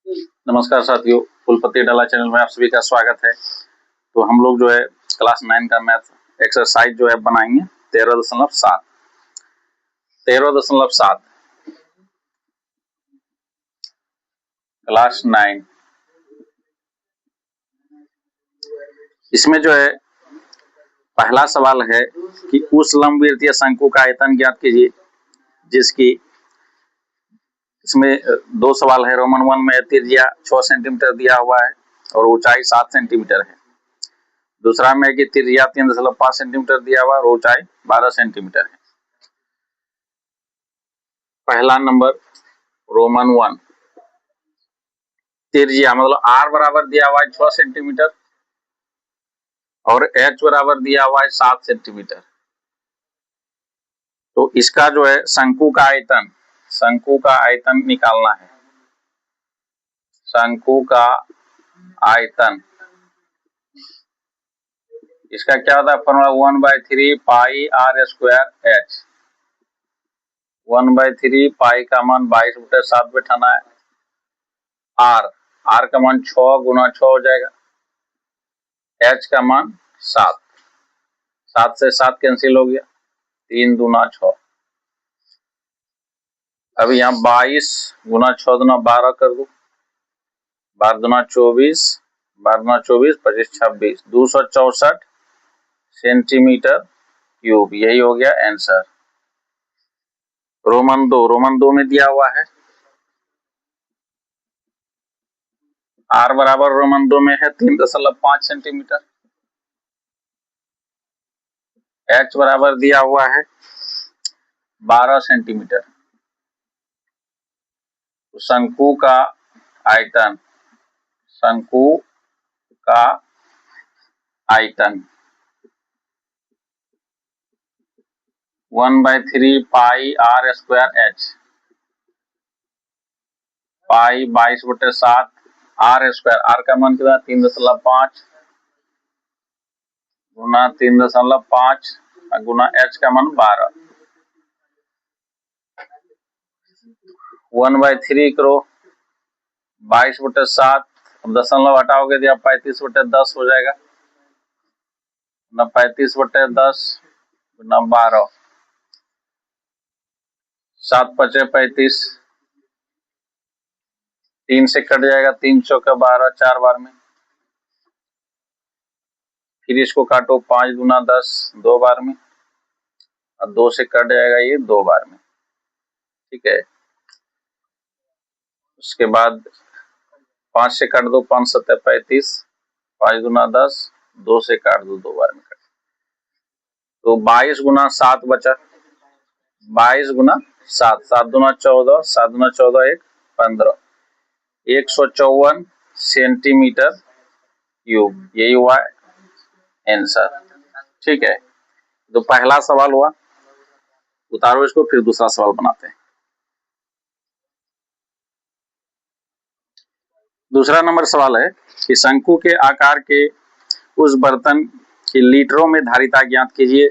नमस्कार साथियों, कुलपति डाला चैनल में आप सभी का स्वागत है। तो हम लोग जो है क्लास 9 का मैथ एक्सरसाइज जो है बनाएंगे 13.7 क्लास 9। इसमें जो है पहला सवाल है कि उस लंबवृत्तीय शंकु का आयतन ज्ञात कीजिए, जिसकी इसमें दो सवाल है। रोमन 1 में त्रिज्या 6 सेंटीमीटर दिया हुआ है और ऊंचाई 7 सेंटीमीटर है। दूसरा में कि त्रिज्या 3.5 सेंटीमीटर दिया हुआ है और ऊंचाई 12 सेंटीमीटर है। पहला नंबर रोमन 1, त्रिज्या मतलब r बराबर दिया हुआ है 6 सेंटीमीटर और h बराबर दिया हुआ है 7 सेंटीमीटर। तो इसका जो है शंकु का आयतन निकालना है। शंकु का आयतन इसका क्या होता है फॉर्मूला 1/3 पाई r स्क्वायर h। 1/3 पाई का मान 22/7 बैठाना है। r का मान 6 गुना 6 हो जाएगा। h का मान 7, 7 से 7 कैंसिल हो गया, 3 दूना 6। अभी यहाँ 22 गुना 6 दूना 12 कर दो, 12 दूना 24, 12 दूना 24, 25 26, 264 सेंटीमीटर क्यूब। यही हो गया आंसर। रोमन 2 में दिया हुआ है r बराबर रोमन 2 में है 3.5 सेंटीमीटर। h बराबर दिया हुआ है 12 सेंटीमीटर। तो शंकु का आयतन 1/3 पाई r स्क्वायर h, पाई 22/7 r स्क्वायर। r का मान कितना 3.5 गुना 3.5 गुना h का मान 12। 1/3 करो 22/7, अब दशमलव हटाओगे तो 35/10 हो जाएगा। 35/10 गुना 12, 7 पचे 35, 3 से कट जाएगा, 3 चौके 12, 4 बार में। फिर इसको काटो 5 गुना 10 2 बार में, और 2 से कट जाएगा ये 2 बार में। ठीक है, उसके बाद 5 से काट दो, 5 7 35, 5 गुना 10, 2 से काट दो 2 बार में। तो 22 गुना 7 बचा, 22 गुना 7, 7 दूना 14, 7 दूना 14 1 15, 154 सेंटीमीटर क्यूब। यही हुआ आंसर। ठीक है, तो पहला सवाल हुआ, उतारो इसको, फिर दूसरा सवाल बनाते हैं। दूसरा नंबर सवाल है कि शंकु के आकार के उस बर्तन की लीटरों में धारिता ज्ञात कीजिए।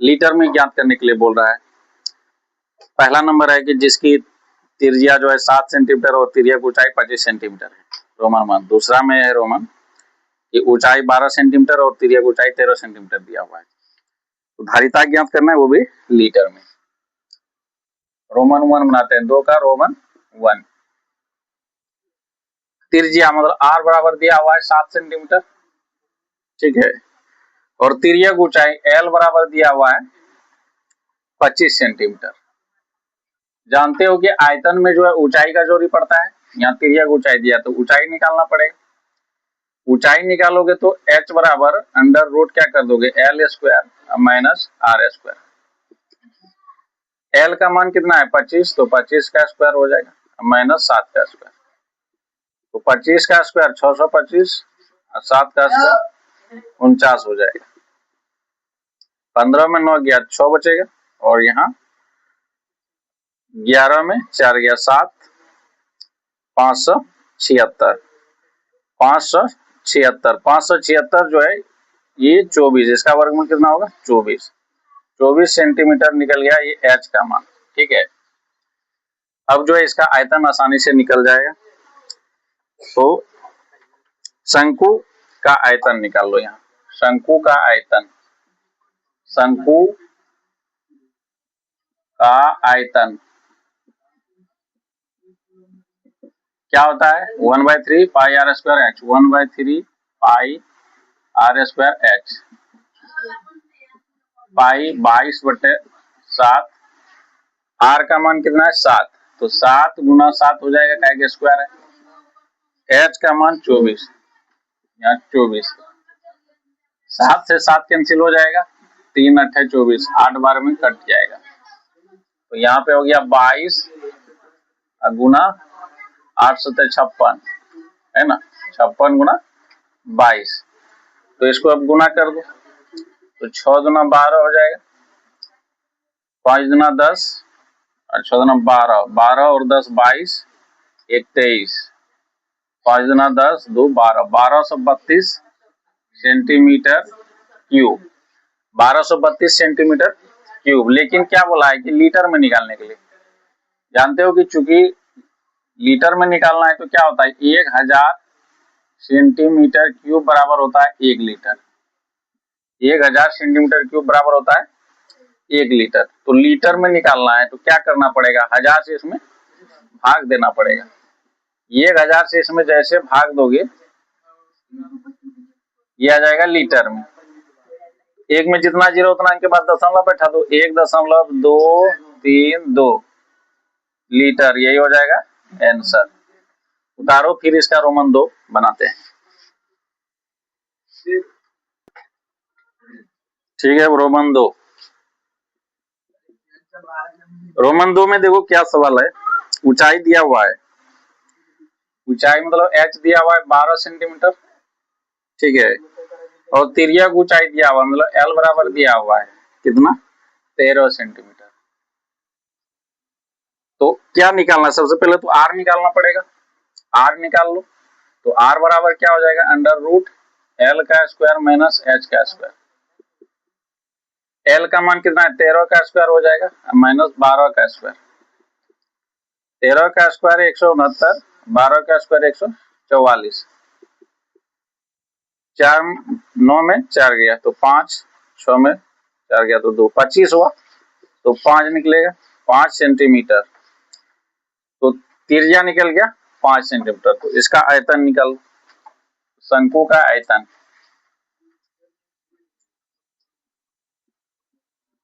लीटर में ज्ञात करने के लिए बोल रहा है। पहला नंबर है कि जिसकी त्रिज्या जो है 7 सेंटीमीटर और त्रिज्या की ऊंचाई 25 सेंटीमीटर है, रोमन 1। दूसरा में है रोमन की ऊंचाई 12 सेंटीमीटर और त्रिज्या की ऊंचाई 13 सेंटीमीटर दिया हुआ है। तो धारिता ज्ञात करना है, वो भी लीटर में। रोमन 1 बनाते हैं, 2 का रोमन 1। त्रिज्या मतलब r बराबर दिया हुआ है 7 सेंटीमीटर। ठीक है, और त्रिज्या की ऊंचाई l बराबर दिया हुआ है 25 सेंटीमीटर। जानते हो कि आयतन में जो है ऊंचाई का जोरी पड़ता है। यहाँ त्रिज्या की ऊंचाई दिया तो ऊंचाई निकालना पड़ेगा। ऊंचाई निकालोगे तो h बराबर अंडर रूट क्या कर दोगे, l square minus r square. l का मान कितना है 25, तो 25 का स्क्वायर हो जाएगा माइनस 7 का स्क्वायर। तो 25 का स्क्वायर 625 और 7 का स्क्वायर 49 हो जाएगा। 15 में 9 गया 6 बचेगा, और यहाँ 11 में 4 गया 7, 576, 576 जो है ये 24, इसका वर्गमूल कितना होगा 24 सेंटीमीटर निकल गया ये h का मान। ठीक है, अब जो है इसका आयतन आसानी से निकल जाएगा। तो शंकु का आयतन निकाल लो यहाँ। शंकु का आयतन, शंकु का आयतन क्या होता है? 1/3 pi R square H, 1/3 pi R square H, pi 22/7, R का मान कितना है? 7, तो 7 गुना 7 हो जाएगा, काय के स्क्वायर है। एच का मान 24, यहाँ 24, 7 से 7 कैंसिल हो जाएगा, 3 8 24, 8 बार में कट जाएगा। तो यहाँ पे हो गया 22 गुना 8 7 56, है ना, 56 गुना 22। तो इसको अब गुना कर दो, तो 6 दुना 12 हो जाएगा, 5 दुना 10 और 6 दुना 12, 12 और 10 22, 1 23, 5 दुना 10 2 12, 1232 सेंटीमीटर क्यूब, 1232 सेंटीमीटर क्यूब। लेकिन क्या बोला है कि लीटर में निकालने के लिए। जानते हो कि चूंकि लीटर में निकालना है तो क्या होता है, 1000 सेंटीमीटर क्यूब बराबर होता है 1 लीटर। 1000 सेंटीमीटर क्यूब बराबर होता है 1 लीटर। तो लीटर में निकालना है तो क्या करना पड़ेगा, 1000 से इसमें भाग देना पड़ेगा। 1000 से इसमें जैसे भाग दोगे ये आ जाएगा लीटर में। एक में जितना जीरो उतना इनके बाद दशमलव बैठा दो, 1.232 लीटर, यही हो जाएगा आंसर। उतारो, फिर इसका रोमन 2 बनाते हैं। ठीक है, रोमन 2, रोमन 2 में देखो क्या सवाल है। ऊंचाई दिया हुआ है, ऊंचाई मतलब एच दिया हुआ है 12 सेंटीमीटर, ठीक है, और तिर्यक ऊंचाई दिया हुआ मतलब एल बराबर दिया हुआ है कितना, 13 सेंटीमीटर। तो क्या निकालना है, सबसे पहले तो आर निकालना पड़ेगा। आर निकाल लो, तो आर बराबर क्या हो जाएगा, अंडर रूट एल का स्क्वायर माइनस एच का स्क्वायर। एल का मान कितना है, 13 का स्क्वायर हो जाएगा माइनस 12 का स्क्वायर। 13 का स्क्वायर 169, 12 का स्क्वायर 144, 4 9 में 4 गया तो 5, 6 में 4 गया तो 2, 25 हुआ, तो 5 निकलेगा 5 सेंटीमीटर। तो त्रिज्या निकल गया 5 सेंटीमीटर। तो इसका आयतन निकल, शंकु का आयतन,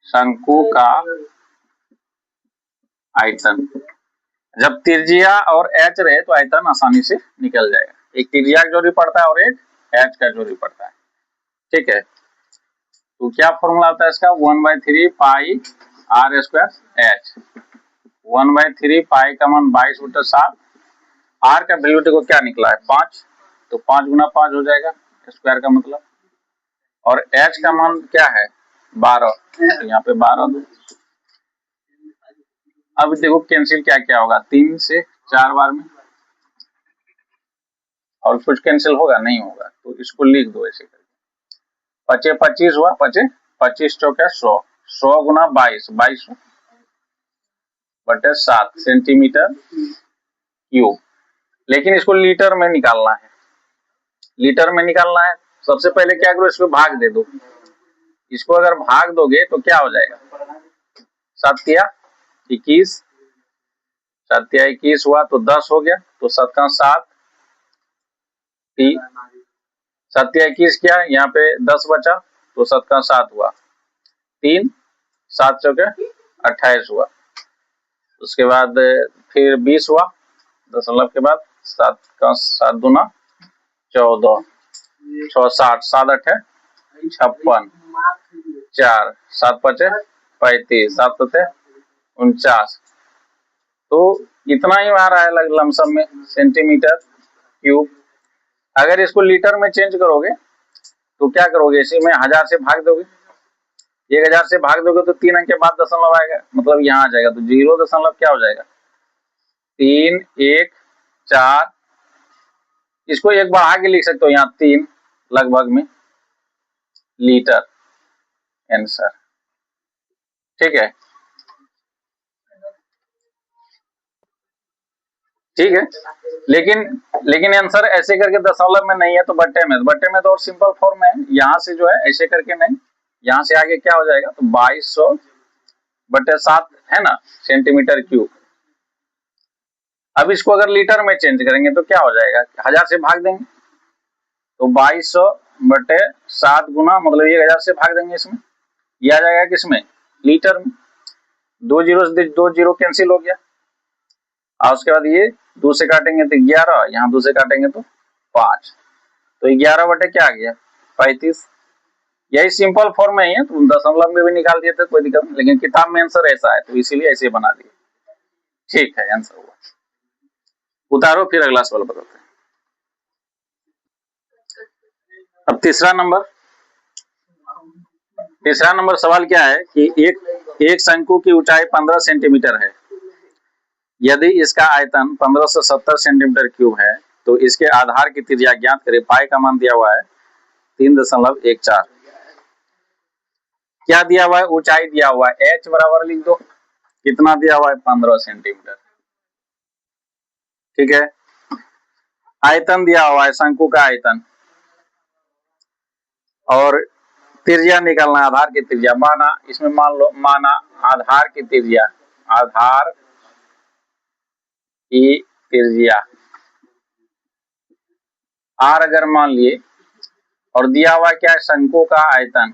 शंकु का आयतन, जब त्रिज्या और एच रहे तो आयतन आसानी से निकल जाएगा। एक त्रिज्या का जोड़ी पड़ता है और एक एच का जोड़ी पड़ता है, ठीक है। तो क्या फॉर्मूला होता है इसका, 1/3 पाई आर स्क्वायर एच, 1/3 पाई का मान 22/7, आर का वैल्यू देखो क्या निकला है 5, तो 5 गुना 5 हो जाएगा स्क्वायर का मतलब, और एच का मान क्या है 12, तो यहाँ पे 12 दो। अब देखो कैंसिल क्या क्या होगा, 3 से 4 बार में, और कुछ कैंसिल होगा नहीं होगा, तो इसको लिख दो ऐसे करके। 25 25 हुआ, 25 25 चौके 100, 100 गुना 22, 22/7 सेंटीमीटर क्यूब। लेकिन इसको लीटर में निकालना है, लीटर में निकालना है। सबसे पहले क्या करो, इसको भाग दे दो। इसको अगर भाग दोगे तो क्या हो जाएगा, 7 21, 7 21 हुआ तो 10 हो गया, तो 7 का 7, 7 21 क्या, यहाँ पे 10 बचा, तो 7 का 7 हुआ, 3 7 चौके 28 हुआ। उसके बाद फिर 20 हुआ, दशमलव के बाद 7 का 7 दूना 14, 6 60, 7 8 56, 4 7 5 35, 7 7 49। तो इतना ही आ रहा है लमसम में सेंटीमीटर क्यूब। अगर इसको लीटर में चेंज करोगे तो क्या करोगे, इसी में 1000 से भाग दोगे, 1000 से भाग दोगे तो 3 अंक के बाद दशमलव आएगा, मतलब यहाँ आ जाएगा, तो 0 दशमलव क्या हो जाएगा 3 1 4, इसको एक बढ़ा के लिख सकते हो यहाँ 3 लगभग में लीटर आंसर, ठीक है। ठीक है, लेकिन आंसर ऐसे करके दशमलव में नहीं है तो बट्टे में तो और सिंपल फॉर्म है, यहाँ से जो है ऐसे करके नहीं, यहाँ से आगे क्या हो जाएगा तो 2200/7 है ना सेंटीमीटर क्यूब। अब इसको अगर लीटर में चेंज करेंगे तो क्या हो जाएगा, 1000 से भाग देंगे तो 2200/7 गुना मतलब 1000 से भाग देंगे, इसमें यह आ जाएगा किसमें लीटर में। 2 जीरो से 2 जीरो कैंसिल हो गया और उसके बाद ये 2 से काटेंगे तो 11, यहाँ 2 से काटेंगे तो 5, तो 11 बटे क्या आ गया 35। यही सिंपल फॉर्म में ही है, तो दशमलव में भी निकाल दिए थे कोई दिक्कत नहीं, लेकिन किताब में आंसर ऐसा है तो इसीलिए ऐसे बना दिए। ठीक है आंसर हुआ। उतारो फिर अगला सवाल बताते हैं। अब तीसरा नंबर सवाल क्या है कि एक शंकु की ऊंचाई 15 सेंटीमीटर है, यदि इसका आयतन 1570 सेंटीमीटर क्यूब है तो इसके आधार की त्रिज्या ज्ञात करें। पाई का मान दिया हुआ है 3.14। क्या दिया हुआ है, ऊंचाई दिया हुआ है, h बराबर लिख दो, कितना दिया हुआ है 15 सेंटीमीटर, ठीक है। आयतन दिया हुआ है शंकु का आयतन, और त्रिज्या निकालना, आधार की त्रिज्या, माना इसमें माना आधार की त्रिज्या r अगर मान लिए, और दिया हुआ क्या है शंकु का आयतन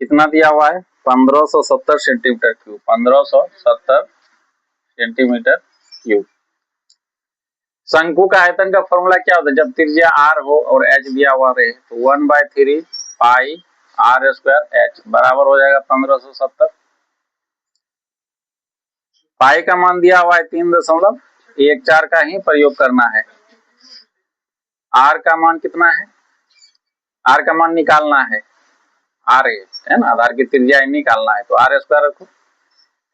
कितना दिया हुआ है 1570 सेंटीमीटर क्यूब, 1570 सेंटीमीटर क्यूब। शंकु का आयतन का फॉर्मूला क्या होता है, जब त्रिज्या r हो और h दिया हुआ रहे तो 1/3 पाई r² h बराबर हो जाएगा 1570। पाई का मान दिया हुआ है 3.14 का ही प्रयोग करना है। r का मान कितना है, r का मान निकालना है, r है ना, आधार की त्रिज्या निकालना है तो r² रखो।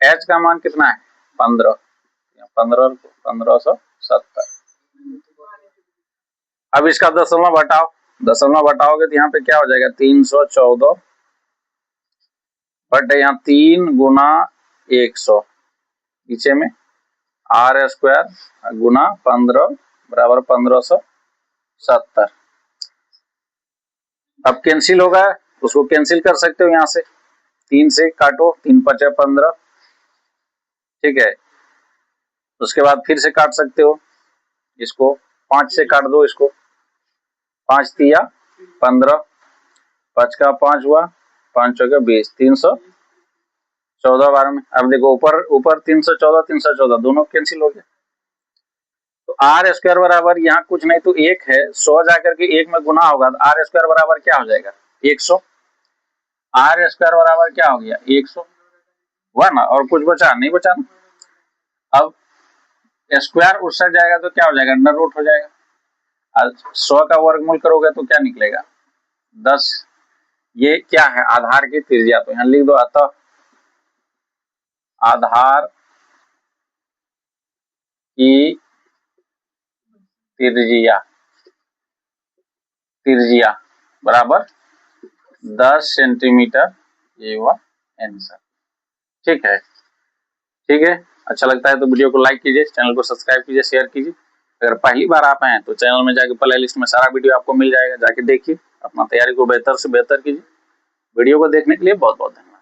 h का मान कितना है 1570। अब इसका दशमलव घटाओगे तो यहाँ पे क्या हो जाएगा 314 बटे यहाँ 3 गुना 100, नीचे में r² गुना 15 बराबर 1570। अब कैंसिल होगा, उसको कैंसिल कर सकते हो, यहाँ से 3 से काटो, 3 × 5 = 15, ठीक है। उसके बाद फिर से काट सकते हो, इसको 5 से काट दो, इसको 5 तिया 15, 5 का 5 हुआ, 5 चौके 20, 314 बार में। अब देखो ऊपर 314 दोनों कैंसिल हो गए, तो r² बराबर यहाँ कुछ नहीं तो 1 है, 100 जाकर के 1 में गुना होगा तो r² बराबर क्या हो जाएगा 100। r² बराबर क्या हो गया 100 हुआ ना, और कुछ बचा नहीं, बचा ना। अब स्क्वायर उस साइड जाएगा तो क्या हो जाएगा अंडर रूट हो जाएगा, 100 का वर्गमूल करोगे तो क्या निकलेगा 10। ये क्या है आधार की त्रिज्या, तो यहाँ लिख दो, अतः आधार की त्रिज्या बराबर 10 सेंटीमीटर, ये हुआ आंसर। ठीक है, अच्छा लगता है तो वीडियो को लाइक कीजिए, चैनल को सब्सक्राइब कीजिए, शेयर कीजिए। अगर पहली बार आप आए तो चैनल में जाके प्ले लिस्ट में सारा वीडियो आपको मिल जाएगा, जाके देखिए, अपना तैयारी को बेहतर से बेहतर कीजिए। वीडियो को देखने के लिए बहुत बहुत धन्यवाद।